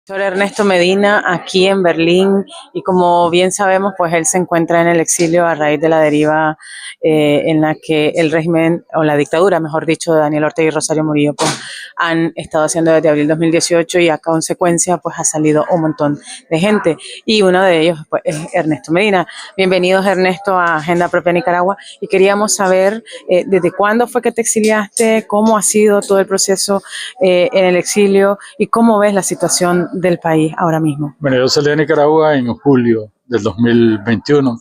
Doctor Ernesto Medina, aquí en Berlín, y como bien sabemos, pues él se encuentra en el exilio a raíz de la deriva en la que el régimen, o la dictadura, mejor dicho, de Daniel Ortega y Rosario Murillo, pues han estado haciendo desde abril 2018 y a consecuencia, pues ha salido un montón de gente, y uno de ellos, pues, es Ernesto Medina. Bienvenidos, Ernesto, a Agenda Propia Nicaragua, y queríamos saber desde cuándo fue que te exiliaste, cómo ha sido todo el proceso en el exilio y cómo ves la situación del país ahora mismo. Bueno, yo salí de Nicaragua en julio del 2021,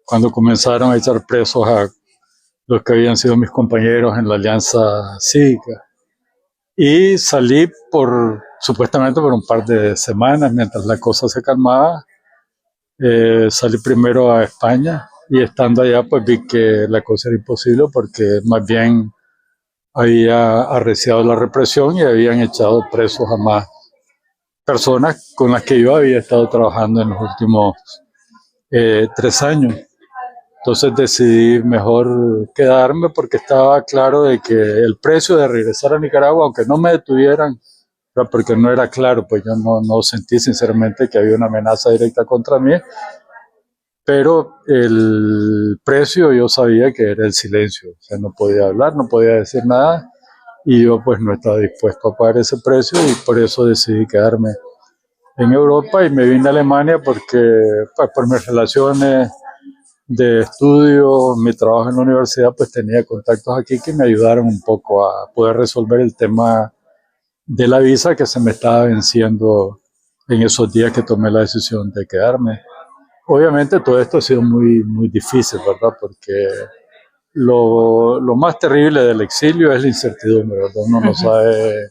cuando comenzaron a echar presos a los que habían sido mis compañeros en la Alianza Cívica. Y salí supuestamente por un par de semanas, mientras la cosa se calmaba. Salí primero a España y estando allá pues vi que la cosa era imposible porque más bien había arreciado la represión y habían echado presos a más personas con las que yo había estado trabajando en los últimos 3 años. Entonces decidí mejor quedarme porque estaba claro de que el precio de regresar a Nicaragua, aunque no me detuvieran, porque no era claro, pues yo no sentí sinceramente que había una amenaza directa contra mí, pero el precio yo sabía que era el silencio, o sea, no podía hablar, no podía decir nada, y yo pues no estaba dispuesto a pagar ese precio y por eso decidí quedarme en Europa y me vine a Alemania porque pues, por mis relaciones de estudio, mi trabajo en la universidad, pues tenía contactos aquí que me ayudaron un poco a poder resolver el tema de la visa que se me estaba venciendo en esos días que tomé la decisión de quedarme. Obviamente todo esto ha sido muy difícil, ¿verdad? Porque lo más terrible del exilio es la incertidumbre, ¿verdad? Uno no sabe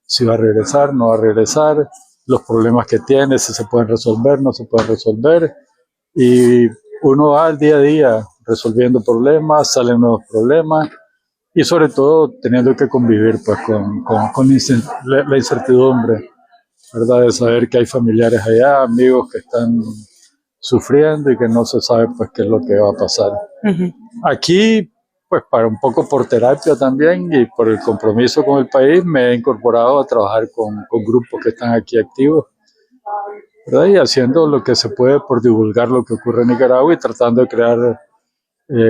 si va a regresar, no va a regresar, los problemas que tiene, si se pueden resolver, no se pueden resolver. Y uno va al día a día resolviendo problemas, salen nuevos problemas y sobre todo teniendo que convivir pues, con la incertidumbre, ¿verdad? De saber que hay familiares allá, amigos que están sufriendo y que no se sabe pues qué es lo que va a pasar. Aquí, pues para un poco por terapia también y por el compromiso con el país, me he incorporado a trabajar con grupos que están aquí activos, ¿verdad? Y haciendo lo que se puede por divulgar lo que ocurre en Nicaragua y tratando de crear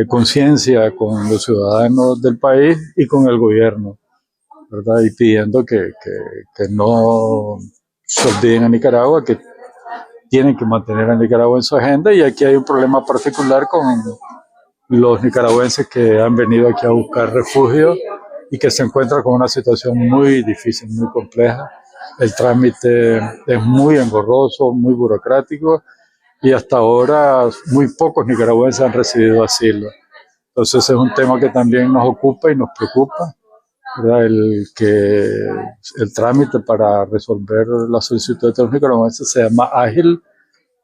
conciencia con los ciudadanos del país y con el gobierno, ¿verdad? Y pidiendo que no se olviden a Nicaragua, que tienen que mantener a Nicaragua en su agenda. Y aquí hay un problema particular con los nicaragüenses que han venido aquí a buscar refugio y que se encuentran con una situación muy difícil, muy compleja. El trámite es muy engorroso, muy burocrático y hasta ahora muy pocos nicaragüenses han recibido asilo. Entonces es un tema que también nos ocupa y nos preocupa, ¿verdad? El trámite para resolver la solicitud de los nicaragüenses sea más ágil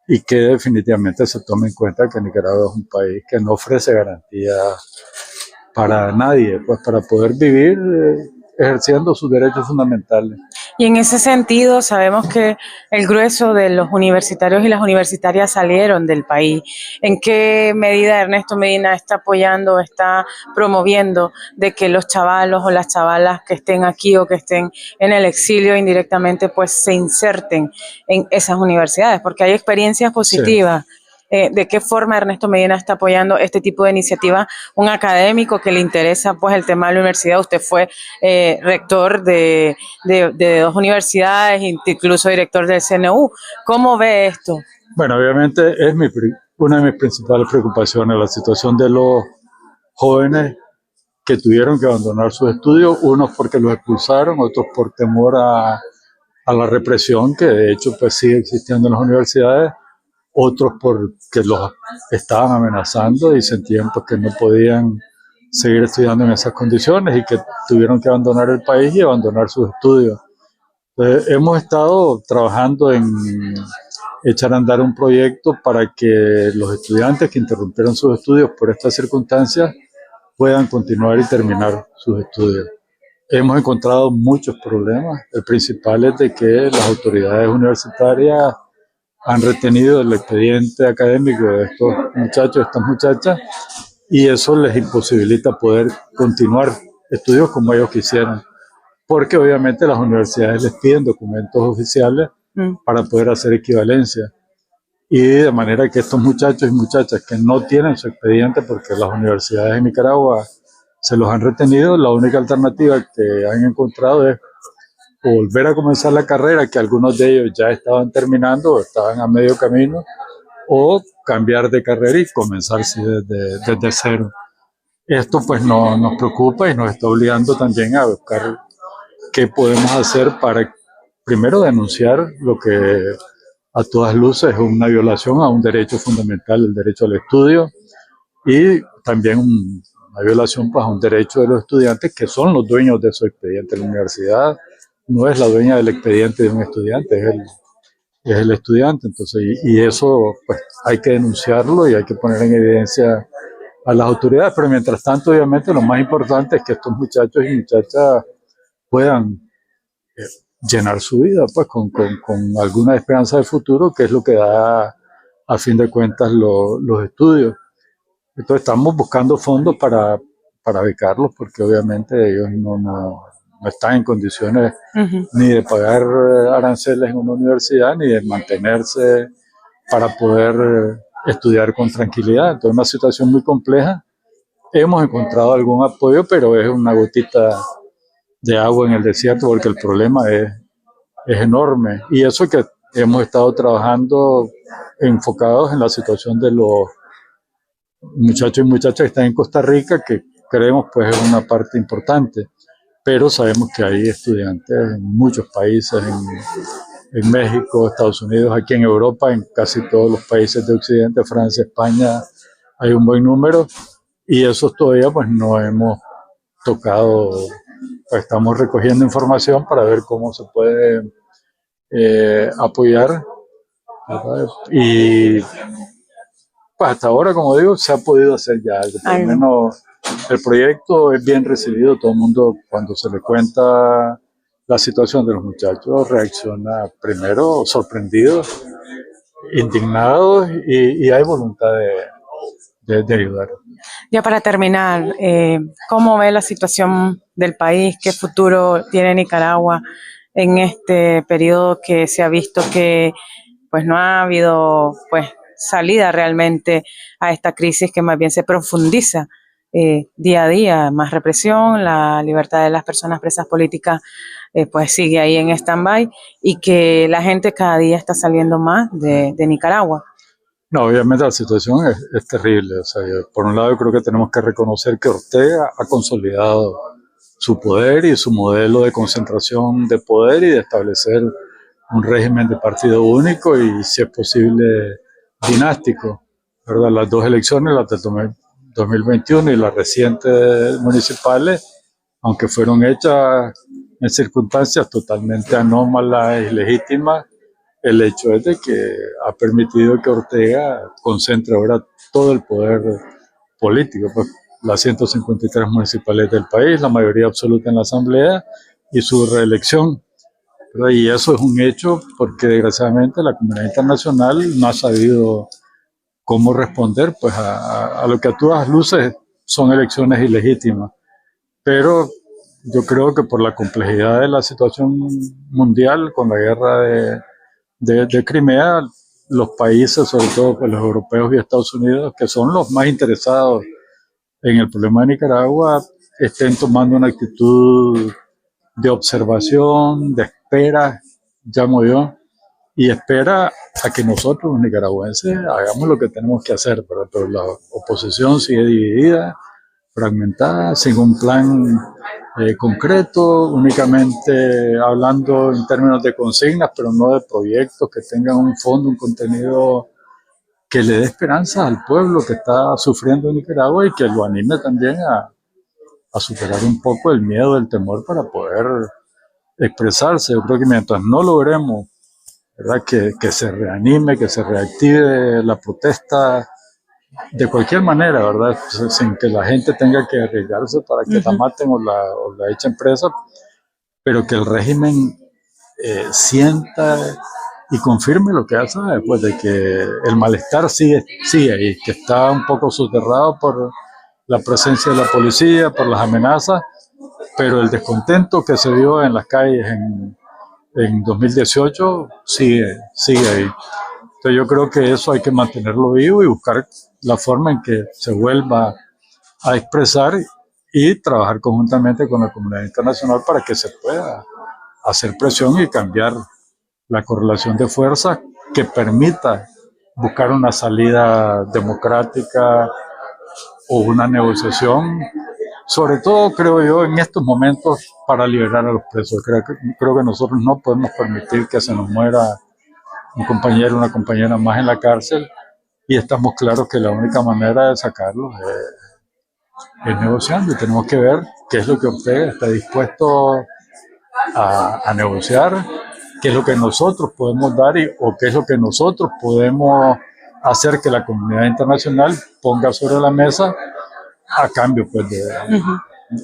y que definitivamente se tome en cuenta que Nicaragua es un país que no ofrece garantías para nadie, pues para poder vivir ejerciendo sus derechos fundamentales. Y en ese sentido, sabemos que el grueso de los universitarios y las universitarias salieron del país. ¿En qué medida Ernesto Medina está apoyando, está promoviendo de que los chavalos o las chavalas que estén aquí o que estén en el exilio indirectamente, pues se inserten en esas universidades? Porque hay experiencias positivas. Sí. ¿De qué forma Ernesto Medina está apoyando este tipo de iniciativa? Un académico que le interesa pues el tema de la universidad, usted fue rector de 2 universidades, incluso director del CNU. ¿Cómo ve esto? Bueno, obviamente es una de mis principales preocupaciones, la situación de los jóvenes que tuvieron que abandonar sus estudios, unos porque los expulsaron, otros por temor a la represión que de hecho pues sigue existiendo en las universidades, otros porque los estaban amenazando y sentían pues, que no podían seguir estudiando en esas condiciones y que tuvieron que abandonar el país y abandonar sus estudios. Entonces, hemos estado trabajando en echar a andar un proyecto para que los estudiantes que interrumpieron sus estudios por estas circunstancias puedan continuar y terminar sus estudios. Hemos encontrado muchos problemas. El principal es de que las autoridades universitarias han retenido el expediente académico de estos muchachos, estas muchachas, y eso les imposibilita poder continuar estudios como ellos quisieran, porque obviamente las universidades les piden documentos oficiales para poder hacer equivalencia. Y de manera que estos muchachos y muchachas que no tienen su expediente porque las universidades de Nicaragua se los han retenido, la única alternativa que han encontrado es volver a comenzar la carrera, que algunos de ellos ya estaban terminando o estaban a medio camino, o cambiar de carrera y comenzar desde cero. Esto pues nos preocupa y nos está obligando también a buscar qué podemos hacer para primero denunciar lo que a todas luces es una violación a un derecho fundamental, el derecho al estudio, y también una violación pues, a un derecho de los estudiantes que son los dueños de su expediente. La universidad no es la dueña del expediente de un estudiante, es el estudiante. Entonces, y eso pues hay que denunciarlo y hay que poner en evidencia a las autoridades, pero mientras tanto obviamente lo más importante es que estos muchachos y muchachas puedan llenar su vida pues con alguna esperanza de futuro, que es lo que da a fin de cuentas los estudios. Entonces estamos buscando fondos para becarlos porque obviamente ellos no están en condiciones ni de pagar aranceles en una universidad ni de mantenerse para poder estudiar con tranquilidad. Entonces es una situación muy compleja. Hemos encontrado algún apoyo, pero es una gotita de agua en el desierto porque el problema es enorme. Y eso que hemos estado trabajando enfocados en la situación de los muchachos y muchachas que están en Costa Rica, que creemos pues es una parte importante, pero sabemos que hay estudiantes en muchos países, en México, Estados Unidos, aquí en Europa, en casi todos los países de Occidente, Francia, España, hay un buen número, y esos todavía pues no hemos tocado, pues estamos recogiendo información para ver cómo se puede apoyar, ¿verdad? Y pues hasta ahora, como digo, se ha podido hacer ya algo. Por lo menos el proyecto es bien recibido. Todo el mundo, cuando se le cuenta la situación de los muchachos, reacciona primero sorprendidos, indignados y hay voluntad de ayudar. Ya para terminar, ¿cómo ve la situación del país? ¿Qué futuro tiene Nicaragua en este periodo que se ha visto que pues no ha habido pues salida realmente a esta crisis que más bien se profundiza día a día? Más represión, la libertad de las personas presas políticas pues sigue ahí en stand-by y que la gente cada día está saliendo más de Nicaragua. No, obviamente la situación es terrible. O sea, por un lado, creo que tenemos que reconocer que Ortega ha consolidado su poder y su modelo de concentración de poder y de establecer un régimen de partido único y, si es posible, dinástico, ¿verdad? Las dos elecciones, las del 2021 y las recientes municipales, aunque fueron hechas en circunstancias totalmente anómalas y legítimas, el hecho es de que ha permitido que Ortega concentre ahora todo el poder político, pues las 153 municipales del país, la mayoría absoluta en la asamblea y su reelección. Y eso es un hecho porque desgraciadamente la comunidad internacional no ha sabido cómo responder pues a lo que a todas luces son elecciones ilegítimas. Pero yo creo que por la complejidad de la situación mundial con la guerra de Crimea, los países, sobre todo pues, los europeos y Estados Unidos, que son los más interesados en el problema de Nicaragua, estén tomando una actitud de observación, de espera, llamo yo, y espera a que nosotros, los nicaragüenses, hagamos lo que tenemos que hacer, pero la oposición sigue dividida, fragmentada, sin un plan concreto, únicamente hablando en términos de consignas, pero no de proyectos que tengan un fondo, un contenido que le dé esperanza al pueblo que está sufriendo en Nicaragua y que lo anime también a superar un poco el miedo, el temor para poder expresarse. Yo creo que mientras no logremos, ¿verdad?, que se reanime, que se reactive la protesta de cualquier manera, ¿verdad?, sin que la gente tenga que arriesgarse para que la maten o la echen presa, pero que el régimen sienta y confirme lo que hace después de que el malestar sigue ahí, que está un poco soterrado por la presencia de la policía, por las amenazas, pero el descontento que se vio en las calles en 2018 sigue ahí. Entonces yo creo que eso hay que mantenerlo vivo y buscar la forma en que se vuelva a expresar y trabajar conjuntamente con la comunidad internacional para que se pueda hacer presión y cambiar la correlación de fuerzas que permita buscar una salida democrática o una negociación, sobre todo creo yo en estos momentos para liberar a los presos. Creo que nosotros no podemos permitir que se nos muera un compañero, una compañera más en la cárcel y estamos claros que la única manera de sacarlos es negociando y tenemos que ver qué es lo que Ortega está dispuesto a negociar, qué es lo que nosotros podemos dar o qué es lo que nosotros podemos hacer que la comunidad internacional ponga sobre la mesa a cambio pues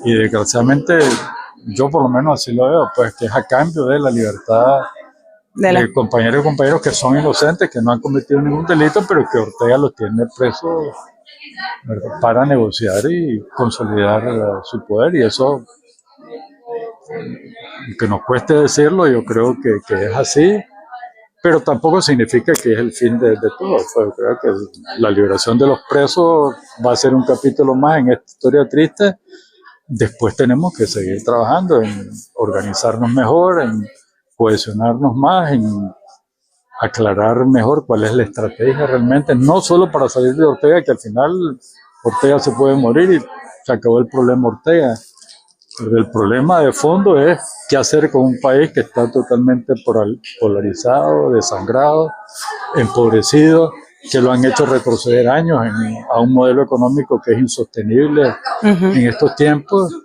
y desgraciadamente yo por lo menos así lo veo, pues que es a cambio de la libertad de compañeros y compañeros que son inocentes, que no han cometido ningún delito, pero que Ortega los tiene presos, ¿verdad?, para negociar y consolidar su poder, y eso, que nos cueste decirlo, yo creo que es así, pero tampoco significa que es el fin de todo. Pues creo que la liberación de los presos va a ser un capítulo más en esta historia triste. Después tenemos que seguir trabajando en organizarnos mejor, en cohesionarnos más, en aclarar mejor cuál es la estrategia realmente, no solo para salir de Ortega, que al final Ortega se puede morir y se acabó el problema Ortega. Pero el problema de fondo es qué hacer con un país que está totalmente polarizado, desangrado, empobrecido, que lo han hecho retroceder años a un modelo económico que es insostenible en estos tiempos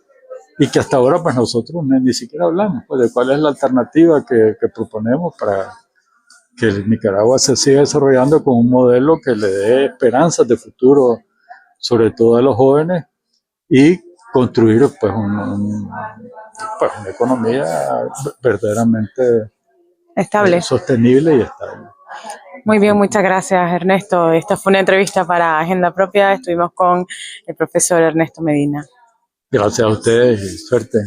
y que hasta ahora pues nosotros ni siquiera hablamos pues, de cuál es la alternativa que proponemos para que Nicaragua se siga desarrollando con un modelo que le dé esperanzas de futuro, sobre todo a los jóvenes, y construir pues, pues una economía verdaderamente estable, sostenible y estable. Muy bien, muchas gracias, Ernesto. Esta fue una entrevista para Agenda Propia. Estuvimos con el profesor Ernesto Medina. Gracias a ustedes y suerte.